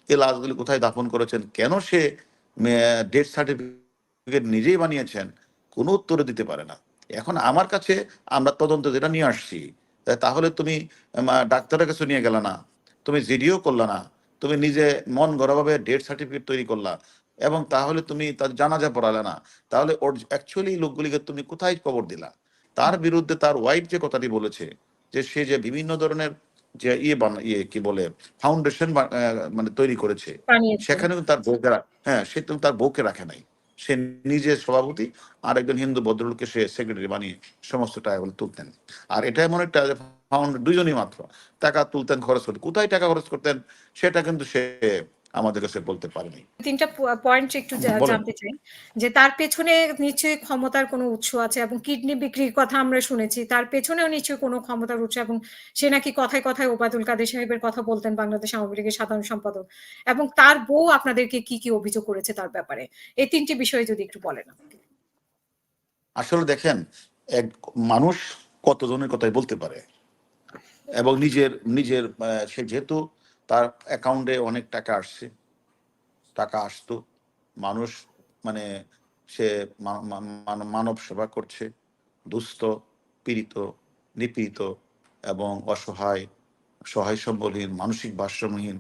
এই লাশগুলি কোথায় দাফন করেছেন, কেন সে ডেথ সার্টিফিকেট নিজেই বানিয়েছেন, কোনো উত্তরে দিতে পারে না। এখন আমার কাছে আমরা তদন্ত যেটা নিয়ে আসছি, তাহলে তুমি ডাক্তারের কাছে নিয়ে গেলে না, তুমি জিডিও করলা না, তুমি নিজে মন গড়াভাবে ডেথ সার্টিফিকেট তৈরি করলা, এবং তাহলে তুমি তার জানাজা পড়ালে না, তাহলে ওর অ্যাকচুয়ালি লোকগুলিকে তুমি কোথায় কবর দিলা? তার বিরুদ্ধে তার ওয়াইফ যে কথাটি বলেছে, যে সে যে বিভিন্ন ধরনের যে কি বলে ফাউন্ডেশন মানে তৈরি করেছে, সেখানে তার বউকে হ্যাঁ, সে তো তার বউকে রাখে নাই। সে নিজে সভাপতি, আর একজন হিন্দু ভদ্রলোককে সে সেক্রেটারি বানিয়ে সমস্ত টাকাগুলো তুলতেন। আর এটা এমন একটা ফাউন্ড, দুজনই মাত্র টাকা তুলতেন, খরচ করতেন, কোথায় টাকা খরচ করতেন সেটা কিন্তু সে আমাদের কাছে বলতে পারেনি। তিনটা পয়েন্ট একটু জানতে চাই, যে তার পেছনে নিশ্চয়ই ক্ষমতার কোনো উৎস আছে, এবং কিডনি বিক্রির কথা আমরা শুনেছি, তার পেছনেও নিশ্চয়ই কোনো ক্ষমতার উৎস, এবং সে নাকি কথায় কথায় ওবায়দুল কাদের সাহেবের কথা বলতেন, বাংলাদেশ আওয়ামী লীগের সাধারণ সম্পাদক, এবং তার বউ আপনাদেরকে কি কি অভিযোগ করেছে তার ব্যাপারে, এই তিনটি বিষয়ে যদি একটু বলেন। আসলে দেখেন, এক মানুষ কতজনের কথাই বলতে পারে, এবং নিজের নিজের সে যেহেতু তার অ্যাকাউন্টে অনেক টাকা আসতো, মানুষ মানে সে মানব সেবা করছে, দুস্থ, পীড়িত, নিপীড়িত এবং অসহায়, সহায় সম্বলহীন, মানসিক ভারসাম্যহীন,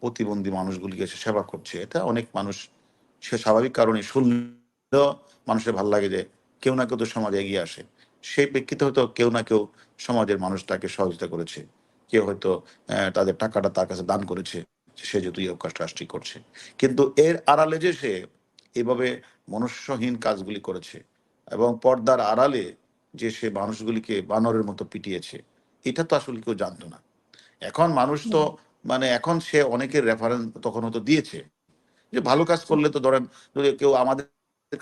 প্রতিবন্ধী মানুষগুলিকে সে সেবা করছে। এটা অনেক মানুষ, সে স্বাভাবিক কারণে শুনলেও মানুষের ভালো লাগে যে কেউ না কেউ তো সমাজে এগিয়ে আসে। সেই প্রেক্ষিতে হয়তো কেউ না কেউ সমাজের মানুষ তাকে সহযোগিতা করেছে, কেউ হয়তো তাদের টাকাটা তার কাছে দান করেছে, সে যেহেতু এই কাজটি করছে। কিন্তু এর আড়ালে যে সে এইভাবে মনুষ্যহীন কাজগুলি করেছে, এবং পর্দার আড়ালে যে সে মানুষগুলিকে বানরের মতো পিটিয়েছে, এটা তো আসলে কেউ জানতো না। এখন মানুষ তো এখন সে অনেকের রেফারেন্স তখন হয়তো দিয়েছে, যে ভালো কাজ করলে তো ধরেন, যদি কেউ আমাদের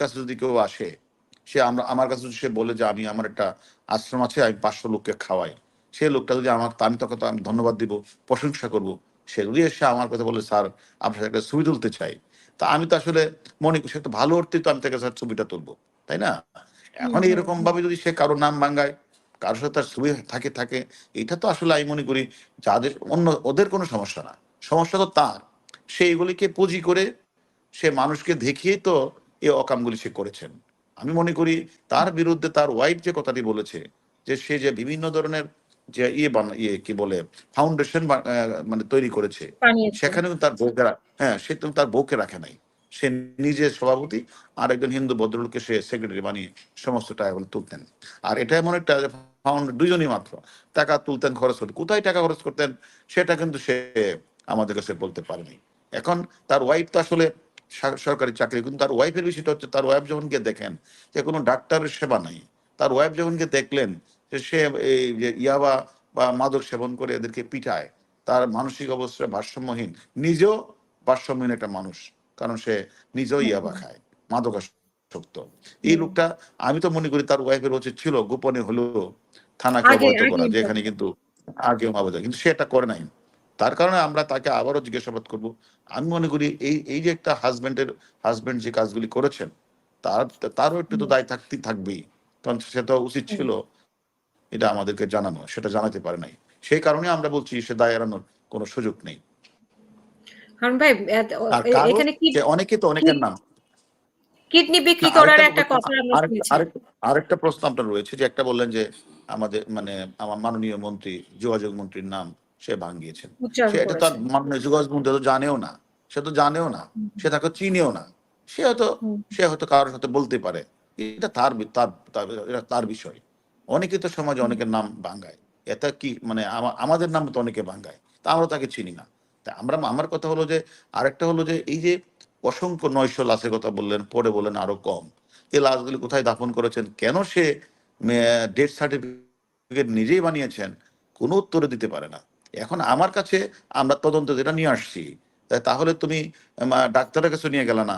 কাছে যদি কেউ আসে, সে আমার কাছে যদি সে বলে যে আমি, আমার একটা আশ্রম আছে, আমি 500 লোককে খাওয়াই, সেই লোকটা যদি আমার, আমি তখন তো আমি ধন্যবাদ দিব, প্রশংসা করব। সে যদি এসে আমার কথা বলে, স্যার আপনার সাথে একটা ছবি তুলতে চাই, তা আমি তো আসলে মনে করি সে তো ভালো অর্থে তো আমি তাকে ছবিটা তুলবো, তাই না? এখন এরকম ভাবে যদি সে কারোর নাম ভাঙ্গায়, কারোর সাথে তার ছবি থাকে, এটা তো আসলে আমি মনে করি যাদের অন্য, ওদের কোনো সমস্যা না, সমস্যা তো তার। সে এগুলিকে পুঁজি করে সে মানুষকে দেখিয়ে তো এই অকামগুলি সে করেছেন। আমি মনে করি তার বিরুদ্ধে তার ওয়াইফ যে কথাটি বলেছে, যে সে যে বিভিন্ন ধরনের যে কি বলে ফাউন্ডেশন মানে তৈরি করেছে, সেখানে তার বউকে হ্যাঁ, সে তো তার বউকে রাখে নাই। সে নিজে সভাপতি, আর একজন হিন্দু ভদ্রলোককে সে সেক্রেটারি বানিয়ে সমস্ত টাকাগুলো তুলতেন। আর এটা এমন একটা ফাউন্ড, দুজনই মাত্র টাকা তুলতেন, খরচ করতেন, কোথায় টাকা খরচ করতেন সেটা কিন্তু সে আমাদের কাছে বলতে পারেনি। এখন তার ওয়াইফ তো আসলে সরকারি চাকরি, কিন্তু তার ওয়াইফের বিষয়টা হচ্ছে, তার ওয়াইফ যখন গিয়ে দেখেন যে কোনো ডাক্তারের সেবা নাই, তার ওয়াইফ যখন গিয়ে দেখলেন যে সে এই যে ইয়াবা বা মাদক সেবন করে এদেরকে পিটায়, তার মানসিক অবস্থা ভারসাম্যহীন, নিজেও ভারসাম্যহীন একটা মানুষ, কারণ সে নিজেও ইয়াবা খায়, মাদকাসক্ত। এই লোকটা, আমি তো মনে করি তার ওয়াইফের উচিত ছিল গোপনে হলেও থানাকে অবহিত করা, যে এখানে কিন্তু আগেও মাদক, কিন্তু সে এটা করে নাই। তার কারণে আমরা তাকে আবারও জিজ্ঞাসাবাদ করব। আমি মনে করি এই যে একটা হাজবেন্ড যে কাজগুলি করেছেন, তারও একটু তো দায় থাকবেই, কারণ সে তো উচিত ছিল এটা আমাদেরকে জানানো, সেটা জানাতে পারে নাই। সেই কারণে আমরা বলছি সে দায় এড়ানোর কোনো সুযোগ নেই। হারুন ভাই, এখানে অনেকে তো অনেকের নাম কিডনি বিক্রি করার একটা কথা আমরা শুনেছি। আরেকটা প্রশ্ন আপনার রয়েছে, যে একটা বললেন যে আমাদের আমার মাননীয় মন্ত্রী, যোগাযোগ মন্ত্রীর নাম সে ভাঙিয়েছেন। সে এটা তার মাননীয় যোগাযোগ মন্ত্রী তো জানেও না, সে তাকে চিনেও না। সে হয়তো কারোর সাথে বলতে পারে, এটা তার বিষয়। অনেকে তো সমাজে অনেকের নাম ভাঙ্গায়, এটা কি আমাদের নাম তো অনেকে ভাঙ্গায়, তা আমরা তাকে চিনি না। তা আমার কথা হলো যে, আরেকটা হলো যে এই যে অসংখ্য 900 লাশের কথা বললেন, পরে বললেন আরো কম, এই লাশগুলি কোথায় দাফন করেছেন, কেন সে ডেথ সার্টিফিকেট নিজেই বানিয়েছেন, কোনো উত্তরে দিতে পারে না। এখন আমার কাছে আমরা তদন্ত যেটা নিয়ে আসছি, তাহলে তুমি ডাক্তারের কাছে নিয়ে গেলে না,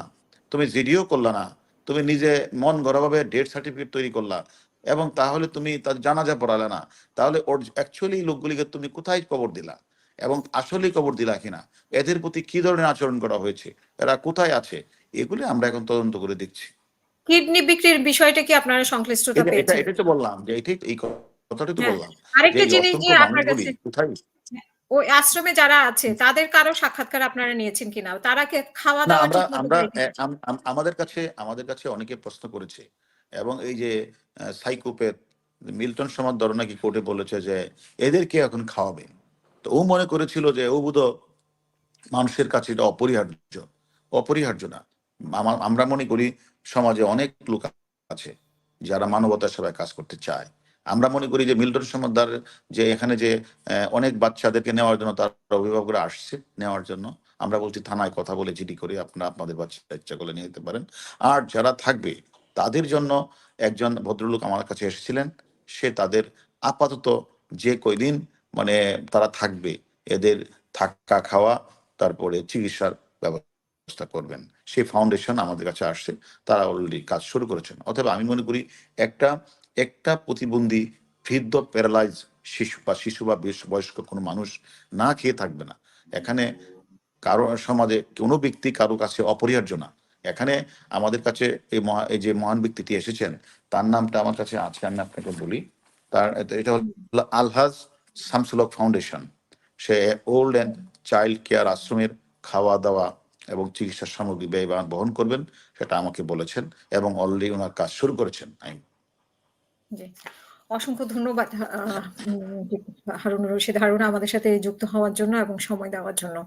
তুমি জিডিও করলা না, তুমি নিজে মন গড়াভাবে ডেথ সার্টিফিকেট তৈরি করলা, এবং তাহলে তুমি তার জানাজা পড়ালে না, তাহলে ওর অ্যাকচুয়ালি লোকগুলিকে তুমি কোথায় কবর দিলা, এবং আসলেই কবর দিলা কিনা, এদের প্রতি কি ধরনের আচরণ করা হয়েছে, এরা কোথায় আছে, এগুলি আমরা এখন তদন্ত করে দেখছি। কিডনি বিক্রির বিষয়টা কি আপনারা সংশ্লিষ্টতা পেয়েছেন? এটাই তো বললাম, যে এই কথাটাই তো বললাম, আরেকটা জিনিস যে আপনার কাছে, ওই আশ্রমে যারা আছে তাদের কারো সাক্ষাৎকার আপনারা নিয়েছেন কিনা? তারা খাওয়া না, দাওয়া আমরা ঠিক মতো আমরা করে কিনা? আমাদের কাছে অনেকে প্রশ্ন করেছে, এবং এই যে সাইকোপ্যাথ মিল্টন সমাদর নাকি কোর্টে বলেছে যে এদেরকে এখন খাওয়াবে। তো ও মনে করেছিল যে ও বোধ মানুষের কাছে এটা অপরিহার্য। অপরিহার্য না। আমরা মনে করি সমাজে অনেক লোক আছে যারা মানবতার সেবায় কাজ করতে চায়। আমরা মনে করি যে মিল্টন সমাদ্দার যে এখানে যে অনেক বাচ্চাদেরকে নেওয়ার জন্য তার অভিভাবকরা আসছে নেওয়ার জন্য, আমরা বলছি থানায় কথা বলে জিডি করে আপনারা আপনাদের বাচ্চা ইচ্ছা করলে নিয়ে যেতে পারেন। আর যারা থাকবে তাদের জন্য একজন ভদ্রলোক আমার কাছে এসেছিলেন, সে তাদের আপাতত যে কয়দিন মানে তারা থাকবে এদের থাকা খাওয়া তারপরে চিকিৎসার ব্যবস্থা করবেন। সেই ফাউন্ডেশন আমাদের কাছে আসছে, তারা অলরেডি কাজ শুরু করেছেন। অথবা আমি মনে করি একটা একটা প্রতিবন্ধী বৃদ্ধ প্যারালাইজ শিশু বা বয়স্ক কোনো মানুষ না খেয়ে থাকবে না। এখানে কারো সমাজে কোনো ব্যক্তি কারো কাছে অপরিহার্য না। এখানে আমাদের কাছে এই যে মহান ব্যক্তিটি এসেছেন, তার নামটা আমার কাছে আছে, আমি আপনাকে বলি। এটা হলো আলহাজ শামসুল হক ফাউন্ডেশন। সে ওল্ড অ্যান্ড চাইল্ড কেয়ার আশ্রমের খাওয়া দাওয়া এবং চিকিৎসা সামগ্রী ব্যয় বহন করবেন, সেটা আমাকে বলেছেন, এবং অলরেডি ওনার কাজ শুরু করেছেন। জি। অসংখ্য ধন্যবাদ হারুনুর রশিদ হারুন আমাদের সাথে যুক্ত হওয়ার জন্য এবং সময় দেওয়ার জন্য।